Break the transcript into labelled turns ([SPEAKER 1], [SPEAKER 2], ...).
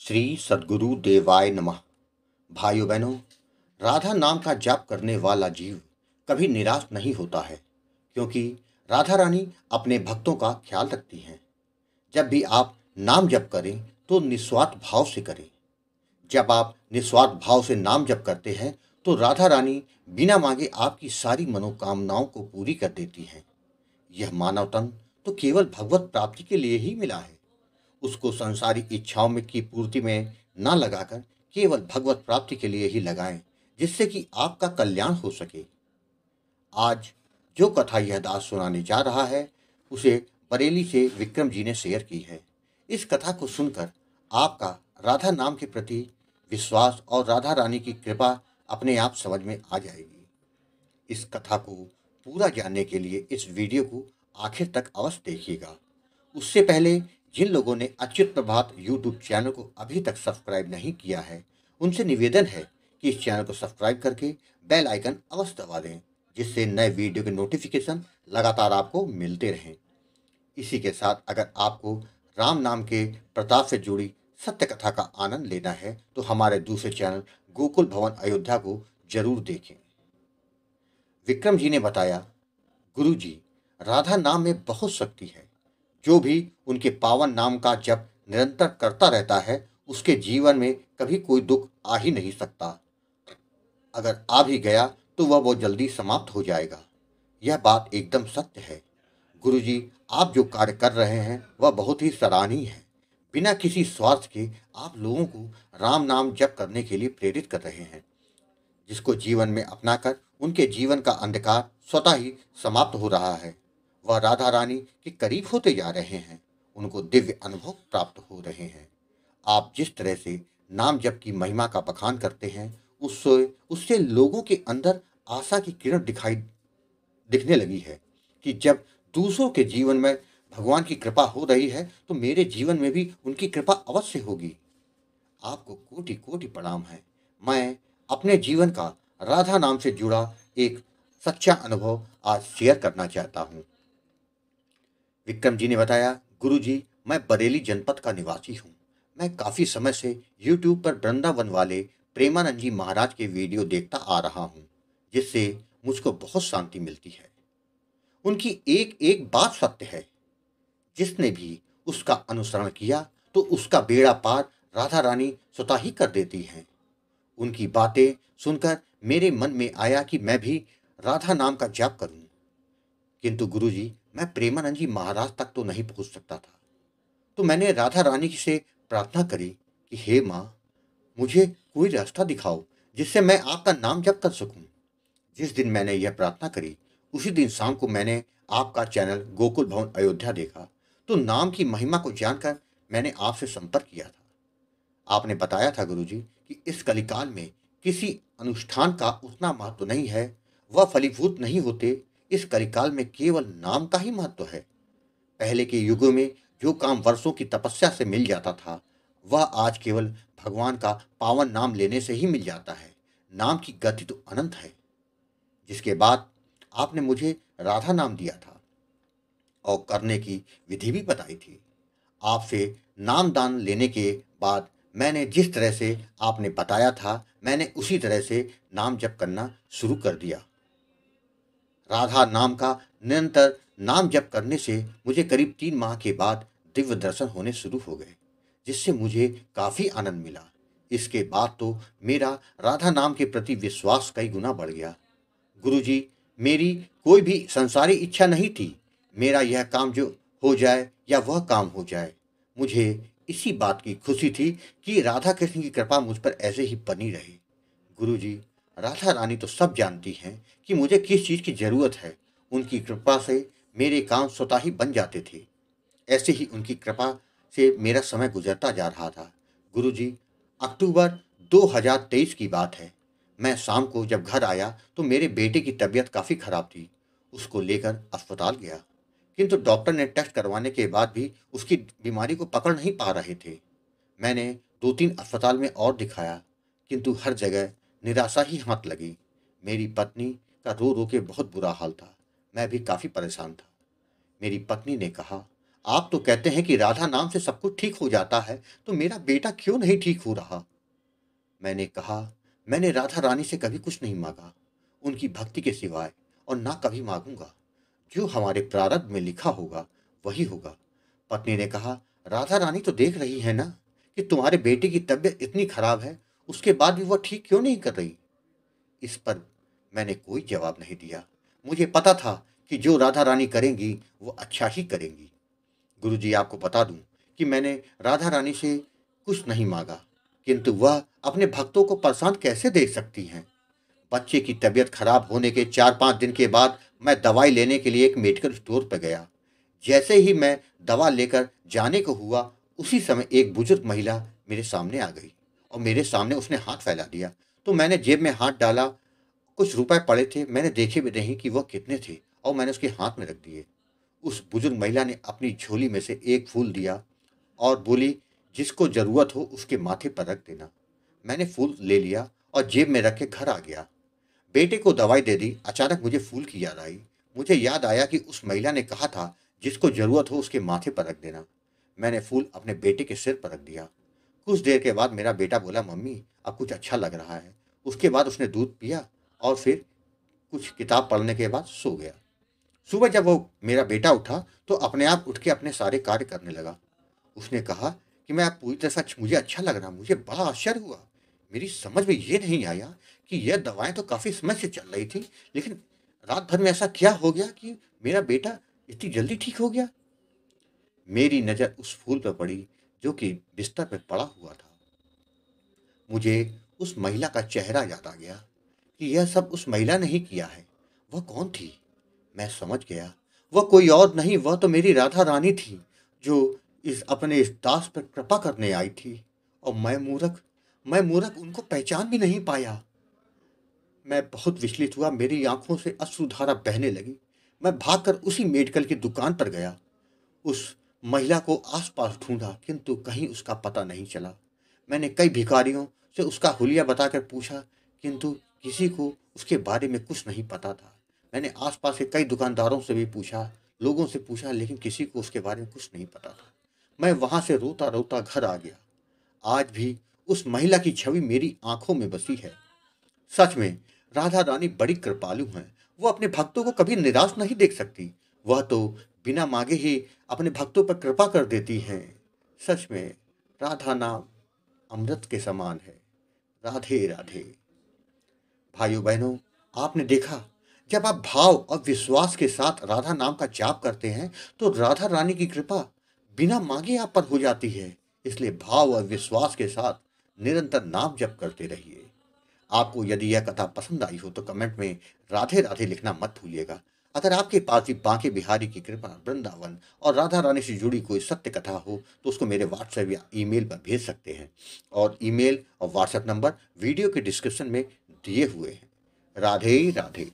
[SPEAKER 1] श्री सद्गुरु देवाय नमः। भाइयों बहनों, राधा नाम का जाप करने वाला जीव कभी निराश नहीं होता है, क्योंकि राधा रानी अपने भक्तों का ख्याल रखती हैं। जब भी आप नाम जप करें तो निस्वार्थ भाव से करें। जब आप निस्वार्थ भाव से नाम जप करते हैं तो राधा रानी बिना मांगे आपकी सारी मनोकामनाओं को पूरी कर देती हैं। यह मानव तन तो केवल भगवत प्राप्ति के लिए ही मिला है। उसको संसारी इच्छाओं में की पूर्ति में ना लगाकर केवल भगवत प्राप्ति के लिए ही लगाएं, जिससे कि आपका कल्याण हो सके। आज जो कथा यह दास सुनाने जा रहा है उसे बरेली से विक्रम जी ने शेयर की है। इस कथा को सुनकर आपका राधा नाम के प्रति विश्वास और राधा रानी की कृपा अपने आप समझ में आ जाएगी। इस कथा को पूरा जानने के लिए इस वीडियो को आखिर तक अवश्य देखिएगा। उससे पहले जिन लोगों ने अच्युत प्रभात यूट्यूब चैनल को अभी तक सब्सक्राइब नहीं किया है, उनसे निवेदन है कि इस चैनल को सब्सक्राइब करके बेल आइकन अवश्य दबा दें, जिससे नए वीडियो के नोटिफिकेशन लगातार आपको मिलते रहें। इसी के साथ अगर आपको राम नाम के प्रताप से जुड़ी सत्य कथा का आनंद लेना है तो हमारे दूसरे चैनल गोकुल भवन अयोध्या को जरूर देखें। विक्रम जी ने बताया, गुरु जी, राधा नाम में बहुत शक्ति है। जो भी उनके पावन नाम का जप निरंतर करता रहता है उसके जीवन में कभी कोई दुख आ ही नहीं सकता। अगर आ भी गया तो वह बहुत जल्दी समाप्त हो जाएगा। यह बात एकदम सत्य है। गुरुजी, आप जो कार्य कर रहे हैं वह बहुत ही सराहनीय है। बिना किसी स्वार्थ के आप लोगों को राम नाम जप करने के लिए प्रेरित कर रहे हैं, जिसको जीवन में अपनाकर उनके जीवन का अंधकार स्वतः ही समाप्त हो रहा है। वह राधा रानी के करीब होते जा रहे हैं, उनको दिव्य अनुभव प्राप्त हो रहे हैं। आप जिस तरह से नाम जप की महिमा का बखान करते हैं उससे उससे लोगों के अंदर आशा की किरण दिखने लगी है कि जब दूसरों के जीवन में भगवान की कृपा हो रही है तो मेरे जीवन में भी उनकी कृपा अवश्य होगी। आपको कोटि कोटि प्रणाम है। मैं अपने जीवन का राधा नाम से जुड़ा एक सच्चा अनुभव आज शेयर करना चाहता हूँ। विक्रम जी ने बताया, गुरु जी, मैं बरेली जनपद का निवासी हूँ। मैं काफ़ी समय से यूट्यूब पर वृंदावन वाले प्रेमानंद जी महाराज के वीडियो देखता आ रहा हूँ, जिससे मुझको बहुत शांति मिलती है। उनकी एक एक बात सत्य है। जिसने भी उसका अनुसरण किया तो उसका बेड़ा पार राधा रानी स्वतः ही कर देती हैं। उनकी बातें सुनकर मेरे मन में आया कि मैं भी राधा नाम का जाप करूं, किंतु गुरुजी, मैं प्रेमानंद जी महाराज तक तो नहीं पहुंच सकता था। तो मैंने राधा रानी से प्रार्थना करी कि हे माँ, मुझे कोई रास्ता दिखाओ जिससे मैं आपका नाम जप कर सकूं। जिस दिन मैंने यह प्रार्थना करी उसी दिन शाम को मैंने आपका चैनल गोकुल भवन अयोध्या देखा, तो नाम की महिमा को जानकर मैंने आपसे संपर्क किया था। आपने बताया था गुरुजी कि इस कलिकाल में किसी अनुष्ठान का उतना महत्व नहीं है, वह फलीभूत नहीं होते। इस कलिकाल में केवल नाम का ही महत्व है। पहले के युगों में जो काम वर्षों की तपस्या से मिल जाता था वह आज केवल भगवान का पावन नाम लेने से ही मिल जाता है। नाम की गति तो अनंत है। जिसके बाद आपने मुझे राधा नाम दिया था और करने की विधि भी बताई थी। आपसे नाम दान लेने के बाद मैंने जिस तरह से आपने बताया था मैंने उसी तरह से नाम जप करना शुरू कर दिया। राधा नाम का निरंतर नाम जप करने से मुझे करीब 3 माह के बाद दिव्य दर्शन होने शुरू हो गए, जिससे मुझे काफ़ी आनंद मिला। इसके बाद तो मेरा राधा नाम के प्रति विश्वास कई गुना बढ़ गया। गुरुजी, मेरी कोई भी संसारी इच्छा नहीं थी। मेरा यह काम जो हो जाए या वह काम हो जाए, मुझे इसी बात की खुशी थी कि राधा कृष्ण की कृपा मुझ पर ऐसे ही बनी रहे। गुरुजी, राधा रानी तो सब जानती हैं कि मुझे किस चीज़ की ज़रूरत है। उनकी कृपा से मेरे काम स्वतः ही बन जाते थे। ऐसे ही उनकी कृपा से मेरा समय गुजरता जा रहा था। गुरुजी, अक्टूबर 2023 की बात है। मैं शाम को जब घर आया तो मेरे बेटे की तबीयत काफ़ी खराब थी। उसको लेकर अस्पताल गया, किंतु डॉक्टर ने टेस्ट करवाने के बाद भी उसकी बीमारी को पकड़ नहीं पा रहे थे। मैंने 2-3 अस्पताल में और दिखाया, किंतु हर जगह निराशा ही हाथ लगी। मेरी पत्नी का रो रो के बहुत बुरा हाल था। मैं भी काफ़ी परेशान था। मेरी पत्नी ने कहा, आप तो कहते हैं कि राधा नाम से सब कुछ ठीक हो जाता है, तो मेरा बेटा क्यों नहीं ठीक हो रहा? मैंने कहा, मैंने राधा रानी से कभी कुछ नहीं मांगा, उनकी भक्ति के सिवाय, और ना कभी मांगूंगा। जो हमारे प्रारब्ध में लिखा होगा वही होगा। पत्नी ने कहा, राधा रानी तो देख रही है ना कि तुम्हारे बेटे की तबीयत इतनी खराब है, उसके बाद भी वह ठीक क्यों नहीं कर रही? इस पर मैंने कोई जवाब नहीं दिया। मुझे पता था कि जो राधा रानी करेंगी वो अच्छा ही करेंगी। गुरुजी, आपको बता दूं कि मैंने राधा रानी से कुछ नहीं मांगा, किंतु वह अपने भक्तों को परेशान कैसे देख सकती हैं? बच्चे की तबीयत खराब होने के 4-5 दिन के बाद मैं दवाई लेने के लिए एक मेडिकल स्टोर पर गया। जैसे ही मैं दवा लेकर जाने को हुआ, उसी समय एक बुजुर्ग महिला मेरे सामने आ गई और मेरे सामने उसने हाथ फैला दिया। तो मैंने जेब में हाथ डाला, कुछ रुपए पड़े थे, मैंने देखे भी नहीं कि वह कितने थे, और मैंने उसके हाथ में रख दिए। उस बुजुर्ग महिला ने अपनी झोली में से एक फूल दिया और बोली, जिसको जरूरत हो उसके माथे पर रख देना। मैंने फूल ले लिया और जेब में रख के घर आ गया। बेटे को दवाई दे दी। अचानक मुझे फूल की याद आई। मुझे याद आया कि उस महिला ने कहा था, जिसको जरूरत हो उसके माथे पर रख देना। मैंने फूल अपने बेटे के सिर पर रख दिया। कुछ देर के बाद मेरा बेटा बोला, मम्मी अब कुछ अच्छा लग रहा है। उसके बाद उसने दूध पिया और फिर कुछ किताब पढ़ने के बाद सो गया। सुबह जब वो मेरा बेटा उठा तो अपने आप उठ के अपने सारे कार्य करने लगा। उसने कहा कि मैं अब पूरी तरह से मुझे अच्छा लग रहा। मुझे बड़ा आश्चर्य हुआ। मेरी समझ में ये नहीं आया कि यह दवाएं तो काफी समय से चल रही थी, लेकिन रात भर में ऐसा क्या हो गया कि मेरा बेटा इतनी जल्दी ठीक हो गया? मेरी नजर उस फूल पर पड़ी जो कि बिस्तर पर पड़ा हुआ था। मुझे उस महिला का चेहरा याद आ गया कि यह सब उस महिला ने ही किया है। वह कौन थी? मैं समझ गया, वह कोई और नहीं, वह तो मेरी राधा रानी थी, जो इस दास पर कृपा करने आई थी। और मैं मूर्ख उनको पहचान भी नहीं पाया। मैं बहुत विचलित हुआ। मेरी आंखों से अश्रुधारा बहने लगी। मैं भागकर उसी मेडिकल की दुकान पर गया। उस महिला को आसपास ढूंढा, किंतु कहीं उसका पता नहीं चला। मैंने कई भिखारियों से उसका हुलिया बताकर पूछा, किंतु किसी को उसके बारे में कुछ नहीं पता था। मैंने आसपास के कई दुकानदारों से भी पूछा, लोगों से पूछा, लेकिन किसी को उसके बारे में कुछ नहीं पता था। मैं वहां से रोता रोता घर आ गया। आज भी उस महिला की छवि मेरी आंखों में बसी है। सच में राधा रानी बड़ी कृपालु हैं। वो अपने भक्तों को कभी निराश नहीं देख सकती। वह तो बिना मांगे ही अपने भक्तों पर कृपा कर देती हैं। सच में राधा नाम अमृत के समान है। राधे राधे। भाइयों बहनों, आपने देखा, जब आप भाव और विश्वास के साथ राधा नाम का जाप करते हैं तो राधा रानी की कृपा बिना मांगे आप पर हो जाती है। इसलिए भाव और विश्वास के साथ निरंतर नाम जप करते रहिए। आपको यदि यह कथा पसंद आई हो तो कमेंट में राधे राधे लिखना मत भूलिएगा। अगर आपके पास भी बांके बिहारी की कृपा, वृंदावन और राधा रानी से जुड़ी कोई सत्य कथा हो तो उसको मेरे व्हाट्सएप या ईमेल पर भेज सकते हैं, और ईमेल और व्हाट्सएप नंबर वीडियो के डिस्क्रिप्शन में दिए हुए हैं। राधे राधे।